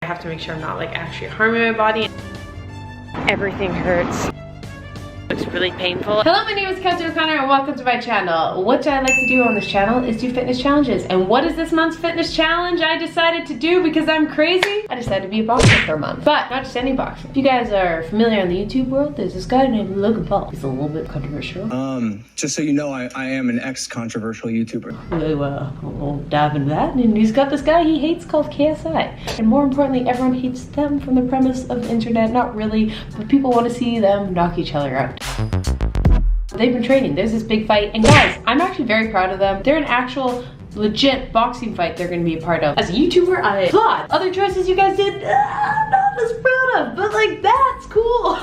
have to make sure I'm not like actually harming my body. Everything hurts. Looks really painful. Hello, my name is Keltie and welcome to my channel. What I like to do on this channel is do fitness challenges. And what is this month's fitness challenge I decided to do because I'm crazy? I decided to be a boxer for a month. But not just any boxer. If you guys are familiar in the YouTube world, there's this guy named Logan Paul. He's a little bit controversial. Just so you know, I am an ex-controversial YouTuber. We'll dive into that. And he's got this guy he hates called KSI. And more importantly, everyone hates them from the premise of the internet. Not really, but people want to see them knock each other out. They've been training. There's this big fight, and guys, I'm actually very proud of them. They're an actual legit boxing fight they're gonna be a part of. As a YouTuber, I applaud. Other choices you guys did, I'm not as proud of, but like, that's cool.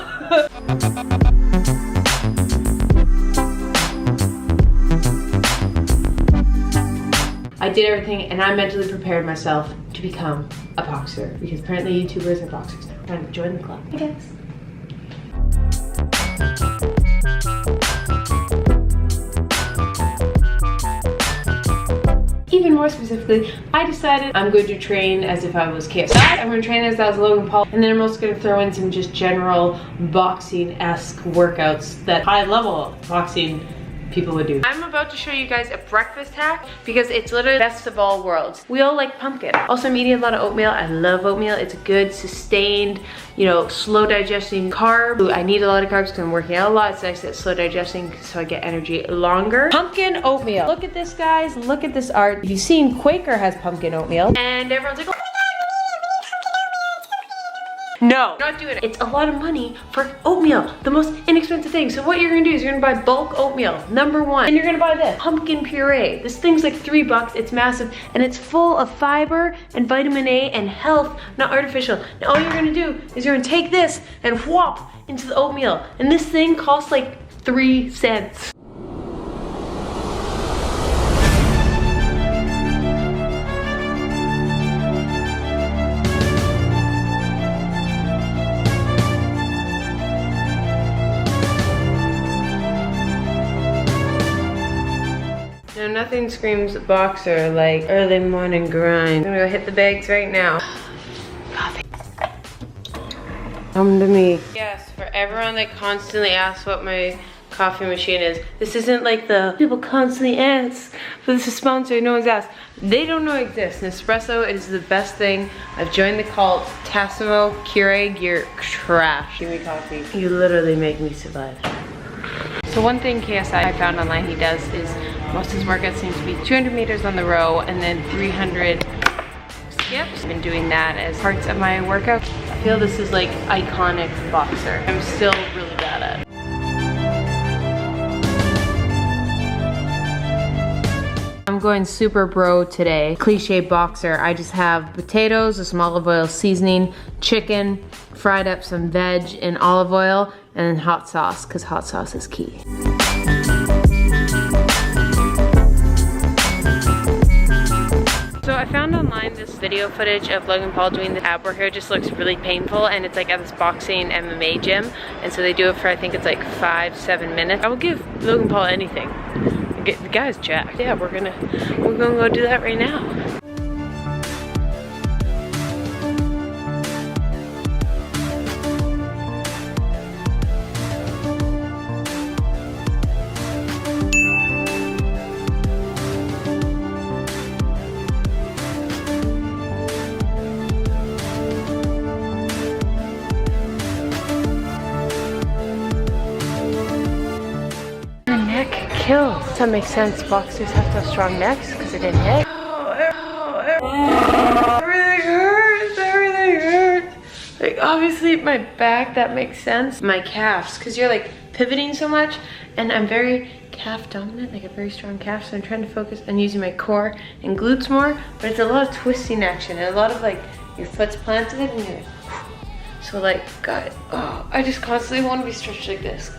I did everything, and I mentally prepared myself to become a boxer, because apparently YouTubers are boxers now. Time to join the club, I guess. Even more specifically, I decided I'm going to train as if I was KSI. I'm going to train as if I was Logan Paul, and then I'm also going to throw in some just general boxing-esque workouts that high-level boxing people would do. I'm about to show you guys a breakfast hack because it's literally the best of all worlds. We all like pumpkin. Also, I'm eating a lot of oatmeal. I love oatmeal. It's a good, sustained, you know, slow digesting carb. I need a lot of carbs because I'm working out a lot. It's nice that it's slow digesting so I get energy longer. Pumpkin oatmeal. Look at this, guys. Look at this art. If you've seen, Quaker has pumpkin oatmeal. And everyone's like, oh, no, not doing it. It's a lot of money for oatmeal, the most inexpensive thing. So what you're gonna do is you're gonna buy bulk oatmeal, #1. And you're gonna buy this pumpkin puree. This thing's like $3, it's massive, and it's full of fiber and vitamin A and health, not artificial. Now all you're gonna do is you're gonna take this and whop into the oatmeal. And this thing costs like 3 cents. No, nothing screams boxer like early morning grind. I'm gonna go hit the bags right now. Coffee. Come to me. Yes, for everyone that constantly asks what my coffee machine is, this isn't like the people constantly ask, but this is sponsored, no one's asked. They don't know it exists. Nespresso is the best thing. I've joined the cult. Tassimo, Keurig, you're trash. Give me coffee. You literally make me survive. So one thing KSI I found online he does is most of his workouts seem to be 200 meters on the row and then 300 skips. I've been doing that as parts of my workout. I feel this is like iconic boxer. I'm still really bad at it. I'm going super bro today. Cliche boxer. I just have potatoes with some olive oil seasoning, chicken, fried up some veg in olive oil, and then hot sauce, because hot sauce is key. So I found online this video footage of Logan Paul doing the ab workout. It just looks really painful, and it's like at this boxing MMA gym. And so they do it for, I think it's like 5-7 minutes. I will give Logan Paul anything. The guy's jacked. Yeah, we're gonna go do that right now. Kills. That makes sense. Boxers have to have strong necks because it didn't hit. Everything hurts. Everything hurts. Like obviously my back, that makes sense. My calves, because you're like pivoting so much, and I'm very calf dominant, like a very strong calf, so I'm trying to focus on using my core and glutes more, but it's a lot of twisting action and a lot of like your foot's planted and you're so like, God, oh, I just constantly want to be stretched like this.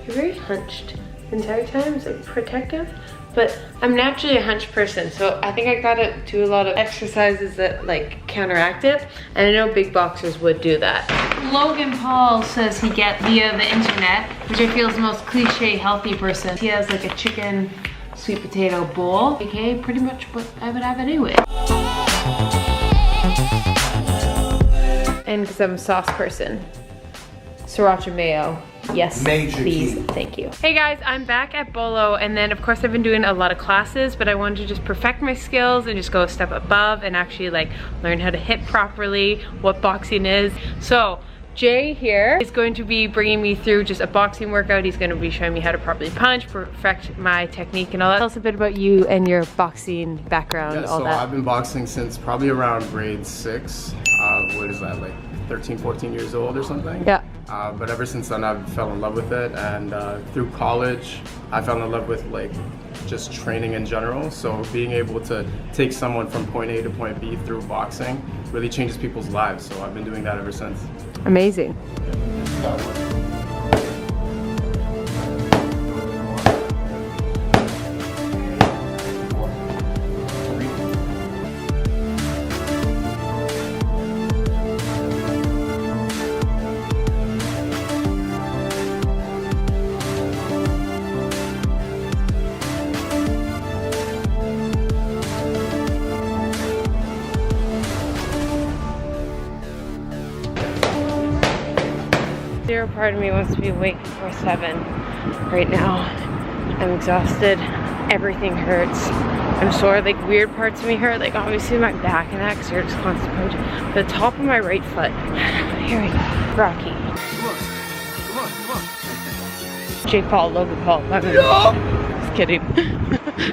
You're very hunched the entire time. It's like protective, but I'm naturally a hunched person, so I think I gotta do a lot of exercises that like counteract it, and I know big boxers would do that. Logan Paul says he get via the internet, which I feel is the most cliche healthy person. He has like a chicken sweet potato bowl, aka pretty much what I would have anyway. And because I'm a sauce person. Sriracha mayo. Yes, Major please, key. thank you. Hey guys, I'm back at Bolo, and then of course I've been doing a lot of classes, but I wanted to just perfect my skills and just go a step above and actually like learn how to hit properly, what boxing is. So Jay here is going to be bringing me through just a boxing workout. He's going to be showing me how to properly punch, perfect my technique and all that. Tell us a bit about you and your boxing background, Yeah, all so that. I've been boxing since probably around grade 6. What is that, like 13, 14 years old or something? Yeah. But ever since then I fell in love with it, and through college I fell in love with like just training in general. So being able to take someone from point A to point B through boxing really changes people's lives. So I've been doing that ever since. Amazing. Zero part of me wants to be awake before 7 right now. I'm exhausted. Everything hurts. I'm sore. Like weird parts of me hurt. Like obviously my back and that because they're just constant punch. But the top of my right foot. Here we go. Rocky. Come on. Jake Paul, Logan Paul. Just kidding.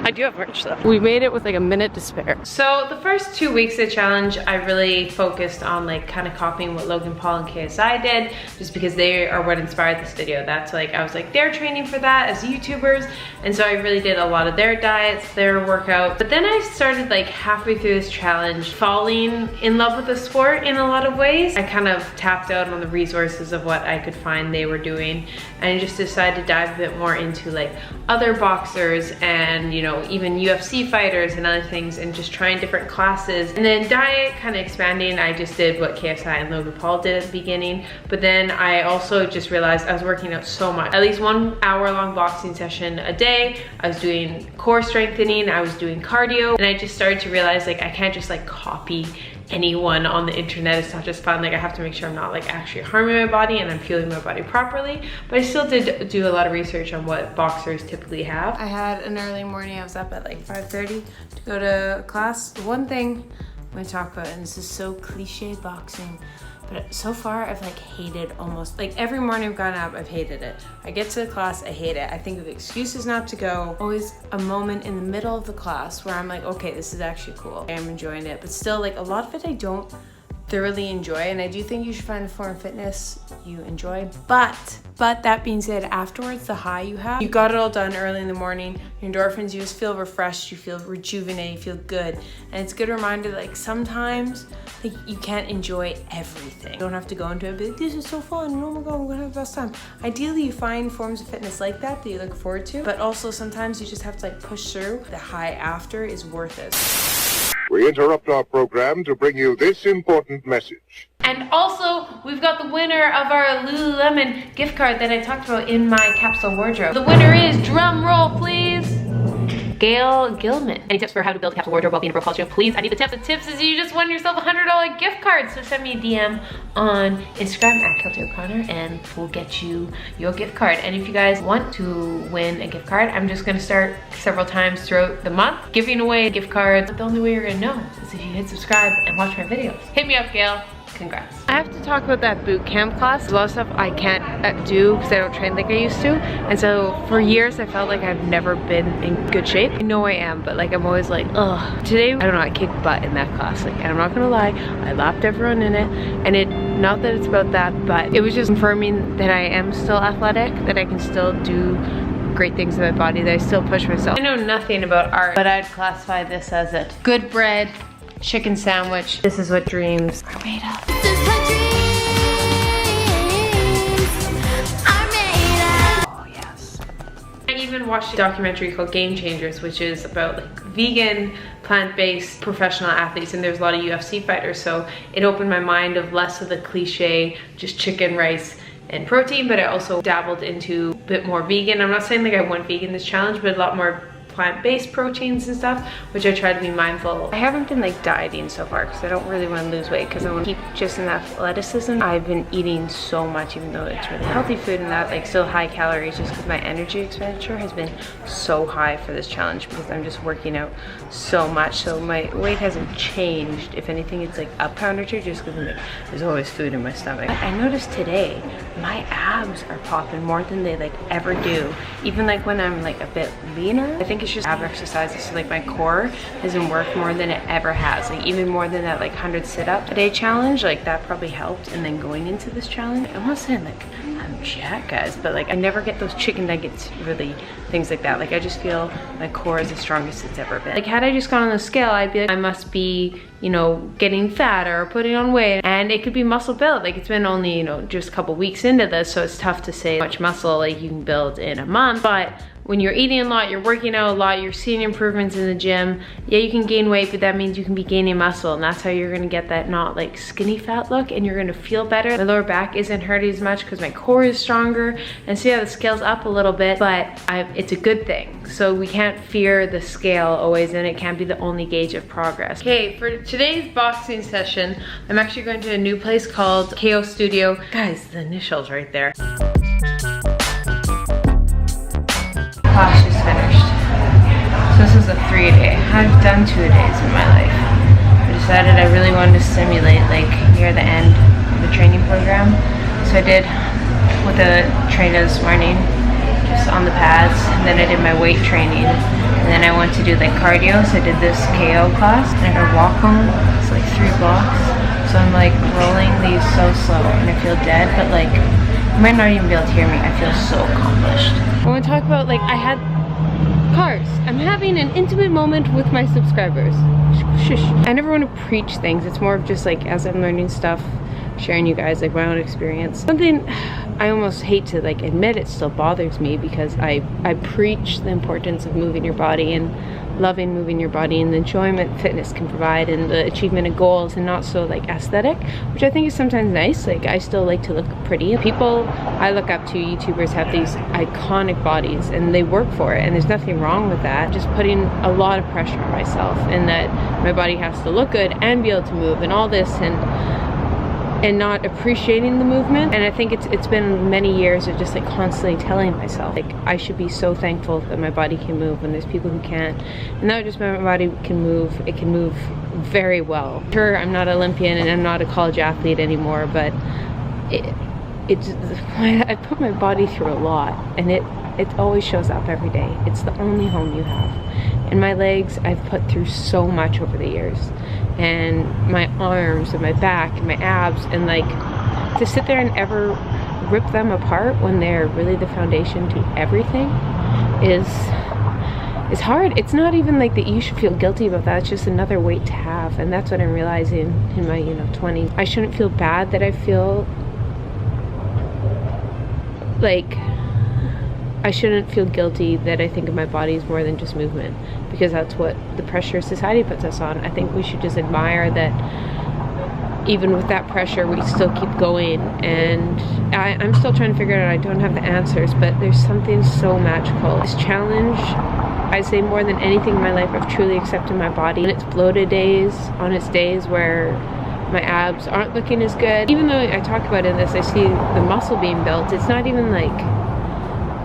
I do have merch though. We made it with like a minute to spare. So the first 2 weeks of the challenge, I really focused on like kind of copying what Logan Paul and KSI did, just because they are what inspired this video. That's like, I was like, they're training for that as YouTubers. And so I really did a lot of their diets, their workout. But then I started like halfway through this challenge, falling in love with the sport in a lot of ways. I kind of tapped out on the resources of what I could find they were doing. And I just decided to dive a bit more into like other boxers and, you know, even UFC fighters and other things, and just trying different classes. And then diet kind of expanding. I just did what KSI and Logan Paul did at the beginning, but then I also just realized I was working out so much. At least 1 hour long boxing session a day. I was doing core strengthening, I was doing cardio, and I just started to realize like I can't just like copy anyone on the internet. It's not just fun. Like I have to make sure I'm not like actually harming my body and I'm fueling my body properly. But I still did do a lot of research on what boxers typically have. I had an early morning. I was up at like 5:30 to go to class. The one thing I'm gonna talk about, and this is so cliche boxing, but so far I've like hated almost, like every morning I've gotten up, I've hated it. I get to the class, I hate it. I think of excuses not to go. Always a moment in the middle of the class where I'm like, okay, this is actually cool. I'm enjoying it, but still like a lot of it I don't thoroughly enjoy, and I do think you should find a form of fitness you enjoy. But that being said, afterwards, the high you have, you got it all done early in the morning, your endorphins, you just feel refreshed, you feel rejuvenated, you feel good. And it's a good reminder that like sometimes like you can't enjoy everything. You don't have to go into it and be like, this is so fun, oh my god, I'm gonna have the best time. Ideally you find forms of fitness like that you look forward to, but also sometimes you just have to like push through. The high after is worth it. We interrupt our program to bring you this important message. And also, we've got the winner of our Lululemon gift card that I talked about in my capsule wardrobe. The winner is, drum roll please, Gail Gilman. Any tips for how to build a capsule wardrobe while being a broke college student? Please, I need the tips. The tips is you just won yourself a $100 gift card. So send me a DM on Instagram at Keltie O'Connor and we'll get you your gift card. And if you guys want to win a gift card, I'm just gonna start several times throughout the month giving away gift cards. But the only way you're gonna know is if you hit subscribe and watch my videos. Hit me up, Gail. Congrats. I have to talk about that boot camp class. A lot of stuff I can't do because I don't train like I used to. And so for years I felt like I've never been in good shape. I know I am, but like I'm always like, ugh. Today, I don't know, I kicked butt in that class. Like, and I'm not gonna lie, I lapped everyone in it. And it, not that it's about that, but it was just confirming that I am still athletic, that I can still do great things with my body, that I still push myself. I know nothing about art, but I'd classify this as it. Good bread, chicken sandwich. This is what dreams are made of. This is what dreams are made of. Oh yes. I even watched a documentary called Game Changers, which is about like vegan, plant-based professional athletes, and there's a lot of UFC fighters, so it opened my mind of less of the cliche, just chicken, rice, and protein, but I also dabbled into a bit more vegan. I'm not saying like I went vegan this challenge, but a lot more plant-based proteins and stuff, which I try to be mindful. I haven't been like dieting so far because I don't really want to lose weight because I want to keep just in athleticism. I've been eating so much, even though it's really healthy food and that, like still high calories, just because my energy expenditure has been so high for this challenge because I'm just working out so much. So my weight hasn't changed. If anything, it's like a pound or two, just because like, there's always food in my stomach. I noticed today my abs are popping more than they like ever do, even like when I'm like a bit leaner. I think it's just ab exercises, so like my core hasn't worked more than it ever has, like even more than that like 100 sit-up a day challenge, like that probably helped. And then going into this challenge, I'm not saying like I'm jacked, guys, but like I never get those chicken nuggets, really, things like that. Like I just feel my core is the strongest it's ever been. Like had I just gone on the scale, I'd be like, I must be, you know, getting fatter or putting on weight, and it could be muscle build. Like it's been only, you know, just a couple weeks into this, so it's tough to say how much muscle like you can build in a month. But when you're eating a lot, you're working out a lot, you're seeing improvements in the gym, yeah, you can gain weight, but that means you can be gaining muscle, and that's how you're gonna get that not like skinny fat look, and you're gonna feel better. My lower back isn't hurting as much because my core is stronger, and so yeah, the scale's up a little bit, but it's a good thing. So we can't fear the scale always, and it can't be the only gauge of progress. Okay, for today's boxing session, I'm actually going to a new place called KO Studio. Guys, the initials right there. Class just finished. So this is a 3-a-day. I've done 2-a-days in my life. I decided I really wanted to simulate like near the end of the training program. So I did with the trainer this morning, just on the pads, and then I did my weight training. And then I went to do like cardio, so I did this KO class. And I gotta walk home, it's like 3 blocks. So I'm like rolling these so slow and I feel dead, but like you might not even be able to hear me. I feel so accomplished. I want to talk about like I had cars. I'm having an intimate moment with my subscribers. Shush. I never want to preach things. It's more of just like as I'm learning stuff, sharing you guys like my own experience. Something I almost hate to like admit, it still bothers me because I preach the importance of moving your body and loving moving your body and the enjoyment fitness can provide and the achievement of goals, and not so like aesthetic, which I think is sometimes nice. Like I still like to look pretty. People I look up to, YouTubers, have these iconic bodies and they work for it, and there's nothing wrong with that. Just putting a lot of pressure on myself, and that my body has to look good and be able to move and all this, and not appreciating the movement. And I think it's been many years of just like constantly telling myself like I should be so thankful that my body can move when there's people who can't, and not just my body can move, it can move very well. Sure, I'm not Olympian and I'm not a college athlete anymore, but I put my body through a lot, and it always shows up every day. It's the only home you have. And my legs, I've put through so much over the years, and my arms and my back and my abs, and like to sit there and ever rip them apart when they're really the foundation to everything is hard. It's not even like that you should feel guilty about that. It's just another weight to have, and that's what I'm realizing in my 20s. I shouldn't feel bad that I feel like I shouldn't feel guilty that I think of my body as more than just movement, because that's what the pressure society puts us on. I think we should just admire that even with that pressure, we still keep going. And I'm still trying to figure it out. I don't have the answers, but there's something so magical. This challenge, I say more than anything in my life, I've truly accepted my body. On its bloated days, on its days where my abs aren't looking as good. Even though I talk about in this, I see the muscle being built. It's not even like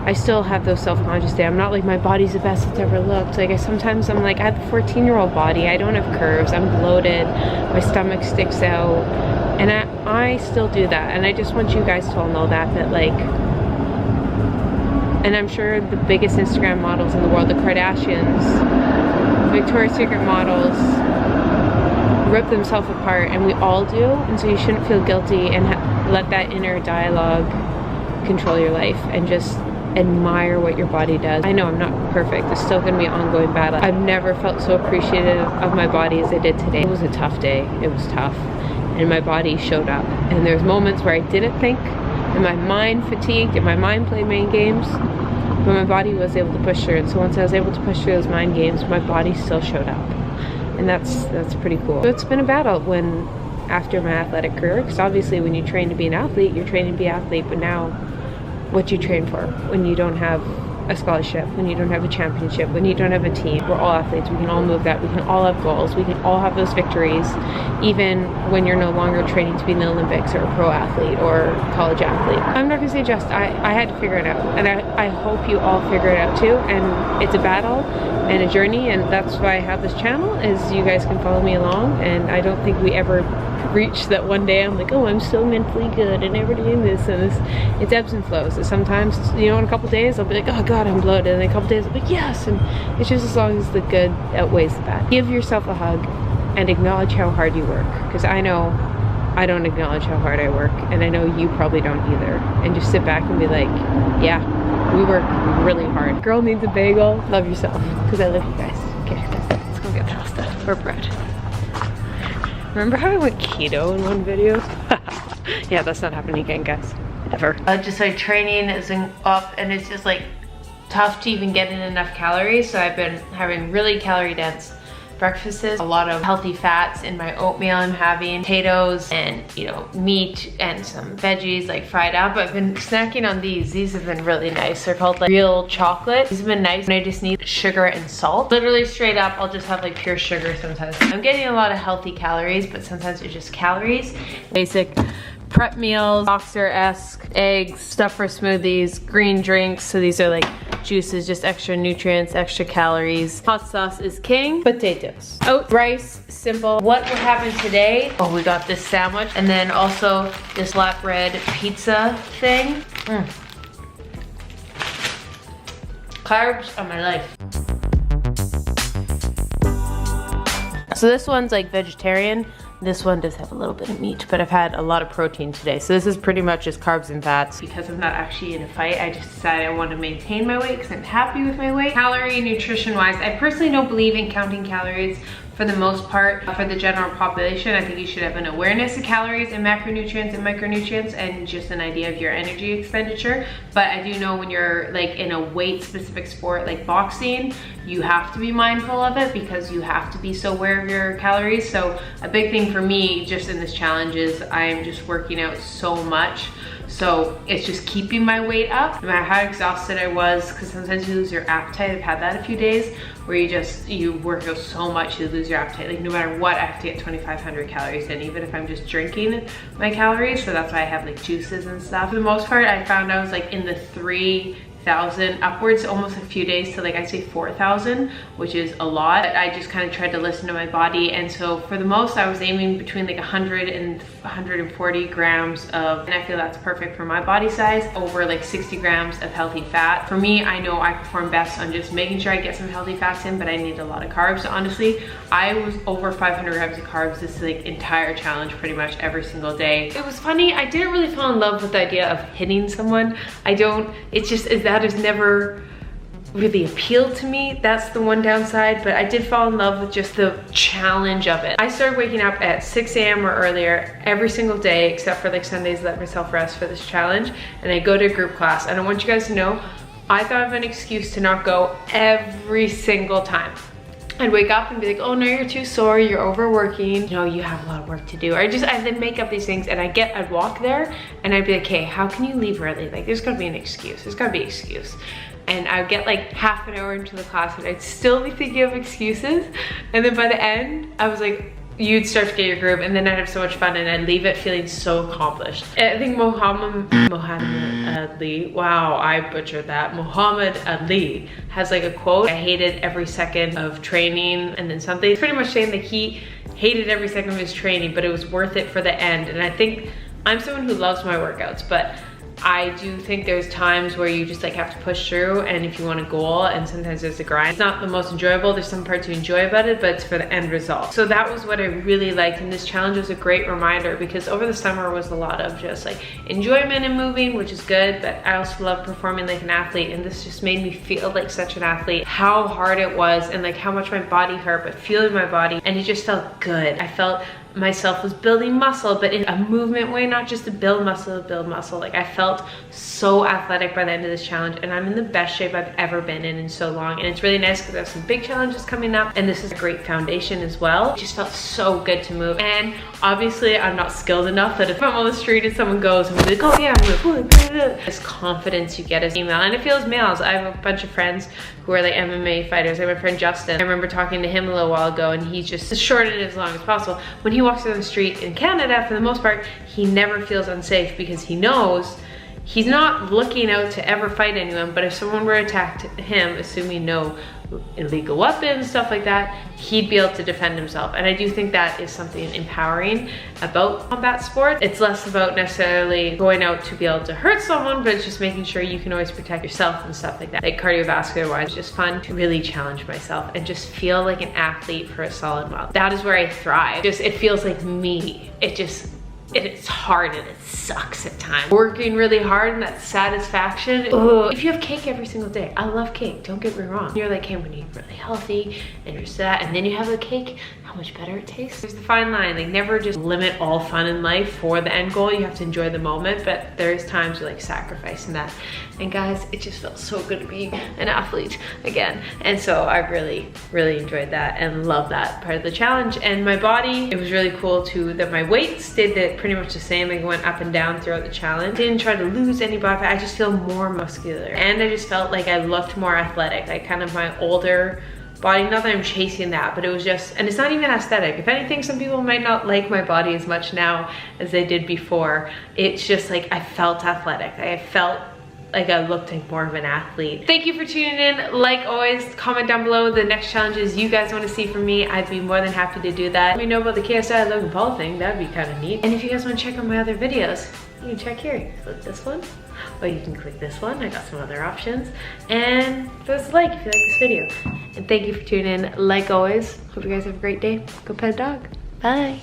I still have those self-conscious days. I'm not like my body's the best it's ever looked. Like sometimes I'm like, I have a 14-year-old body. I don't have curves. I'm bloated. My stomach sticks out. And I still do that. And I just want you guys to all know that like, and I'm sure the biggest Instagram models in the world, the Kardashians, Victoria's Secret models, rip themselves apart, and we all do. And so you shouldn't feel guilty and let that inner dialogue control your life, and just admire what your body does. I know I'm not perfect. It's still gonna be an ongoing battle. I've never felt so appreciative of my body as I did today. It was a tough day. It was tough, and my body showed up. And there's moments where I didn't think, and my mind fatigued, and my mind played mind games, but my body was able to push through. And so once I was able to push through those mind games, my body still showed up, and that's pretty cool. So it's been a battle after my athletic career, because obviously when you train to be an athlete, you're training to be an athlete, but now what you train for when you don't have a scholarship, when you don't have a championship, when you don't have a team. We're all athletes. We can all move that. We can all have goals. We can all have those victories, even when you're no longer training to be in the Olympics or a pro athlete or college athlete. I'm not gonna say just, I had to figure it out, and I hope you all figure it out too. And it's a battle and a journey, and that's why I have this channel, is you guys can follow me along. And I don't think we ever reach that one day I'm like, oh, I'm so mentally good and never doing this and this. It's ebbs and flows. So sometimes, you know, in a couple days I'll be like, oh god, I'm bloated, and in a couple days I'll be like, yes. And it's just as long as the good outweighs the bad. Give yourself a hug and acknowledge how hard you work, because I know I don't acknowledge how hard I work, and I know you probably don't either. And just sit back and be like, yeah, we work really hard. Girl needs a bagel. Love yourself, because I love you guys. Okay, let's go get pasta or bread. Remember how I went keto in one video? Yeah, that's not happening again, guys. Ever. Just like training isn't up, and it's just like tough to even get in enough calories. So I've been having really calorie dense breakfasts, a lot of healthy fats in my oatmeal. I'm having potatoes and, you know, meat and some veggies like fried up. I've been snacking on these. These have been really nice. They're called like real chocolate. These have been nice, and I just need sugar and salt. Literally straight up, I'll just have like pure sugar sometimes. I'm getting a lot of healthy calories, but sometimes they're just calories. Basic prep meals, boxer-esque, eggs, stuff for smoothies, green drinks. So these are like juices, just extra nutrients, extra calories. Hot sauce is king. Potatoes. Oats, rice, simple. What will happen today? Oh, we got this sandwich, and then also this flatbread pizza thing. Carbs are my life. So this one's like vegetarian. This one does have a little bit of meat, but I've had a lot of protein today. So this is pretty much just carbs and fats. Because I'm not actually in a fight, I just decided I want to maintain my weight because I'm happy with my weight. Calorie nutrition wise, I personally don't believe in counting calories for the most part. For the general population, I think you should have an awareness of calories and macronutrients and micronutrients and just an idea of your energy expenditure. But I do know when you're like in a weight specific sport like boxing, you have to be mindful of it because you have to be so aware of your calories. So a big thing for me just in this challenge is I'm just working out so much. So it's just keeping my weight up, no matter how exhausted I was, because sometimes you lose your appetite. I've had that a few days where you work out so much you lose your appetite. Like no matter what, I have to get 2,500 calories in, even if I'm just drinking my calories. So that's why I have like juices and stuff. For the most part, I found I was like in the 3,000 upwards, almost a few days to like I'd say 4,000, which is a lot. But I just kind of tried to listen to my body, and so for the most I was aiming between like 100 and 140 grams of, and I feel that's perfect for my body size, over like 60 grams of healthy fat. For me, I know I perform best on just making sure I get some healthy fats in, but I need a lot of carbs. So honestly, I was over 500 grams of carbs this like entire challenge, pretty much every single day. It was funny, I didn't really fall in love with the idea of hitting someone. It's just that has never really appealed to me. That's the one downside, but I did fall in love with just the challenge of it. I started waking up at 6 a.m. or earlier every single day, except for like Sundays, let myself rest for this challenge, and I go to a group class. And I want you guys to know, I thought of an excuse to not go every single time. I'd wake up and be like, oh no, you're too sore, you're overworking, you know, you have a lot of work to do. I then make up these things, and I'd walk there and I'd be like, hey, how can you leave early? Like there's gotta be an excuse, there's gotta be an excuse. And I would get like half an hour into the class and I'd still be thinking of excuses. And then by the end, I was like, you'd start to get your groove, and then I'd have so much fun and I'd leave it feeling so accomplished. I think Muhammad Ali, wow, I butchered that. Muhammad Ali has like a quote, I hated every second of training, and then something. It's pretty much saying that he hated every second of his training, but it was worth it for the end. And I think I'm someone who loves my workouts, but I do think there's times where you just like have to push through, and if you want a goal, and sometimes there's a grind. It's not the most enjoyable, there's some parts you enjoy about it, but it's for the end result. So that was what I really liked, and this challenge was a great reminder, because over the summer was a lot of just like enjoyment and moving, which is good, but I also love performing like an athlete, and this just made me feel like such an athlete, how hard it was, and like how much my body hurt, but feeling my body, and it just felt good. I felt myself was building muscle, but in a movement way, not just to build muscle, Like, I felt so athletic by the end of this challenge, and I'm in the best shape I've ever been in so long. And it's really nice because I have some big challenges coming up, and this is a great foundation as well. It just felt so good to move. And obviously I'm not skilled enough that if I'm on the street and someone goes, I'm like, oh yeah, I'm like, this confidence you get as female, and I feel as males. I have a bunch of friends who are like MMA fighters. I have my friend Justin. I remember talking to him a little while ago, and he's just as short and as long as possible. When he walks down the street in Canada, for the most part, he never feels unsafe because he knows he's not looking out to ever fight anyone, but if someone were to attack him, assuming no illegal weapons, stuff like that, he'd be able to defend himself. And I do think that is something empowering about combat sport. It's less about necessarily going out to be able to hurt someone, but it's just making sure you can always protect yourself and stuff like that. Like cardiovascular wise, it's just fun to really challenge myself and just feel like an athlete for a solid while. That is where I thrive. It feels like me. It's hard and it sucks at times. Working really hard and that satisfaction. Ugh. If you have cake every single day, I love cake, don't get me wrong. You're like, hey, when you're really healthy and you're sad, and then you have the cake, how much better it tastes. There's the fine line, like never just limit all fun in life for the end goal. You have to enjoy the moment, but there's times you like sacrificing that. And guys, it just felt so good to be an athlete again. And so I really, really enjoyed that and love that part of the challenge. And my body, it was really cool too that my weight stayed pretty much the same. Like, it went up and down throughout the challenge. Didn't try to lose any body fat. I just feel more muscular. And I just felt like I looked more athletic, like kind of my older body. Not that I'm chasing that, but it was just, and it's not even aesthetic. If anything, some people might not like my body as much now as they did before. It's just like, I felt athletic. I felt like I looked like more of an athlete. Thank you for tuning in. Like always, comment down below the next challenges you guys want to see from me. I'd be more than happy to do that. Let me know about the KSI Logan Paul thing. That'd be kind of neat. And if you guys want to check out my other videos, you can check here. Click this one, or you can click this one. I got some other options. And throw us a like if you like this video. And thank you for tuning in. Like always, hope you guys have a great day. Go pet a dog. Bye.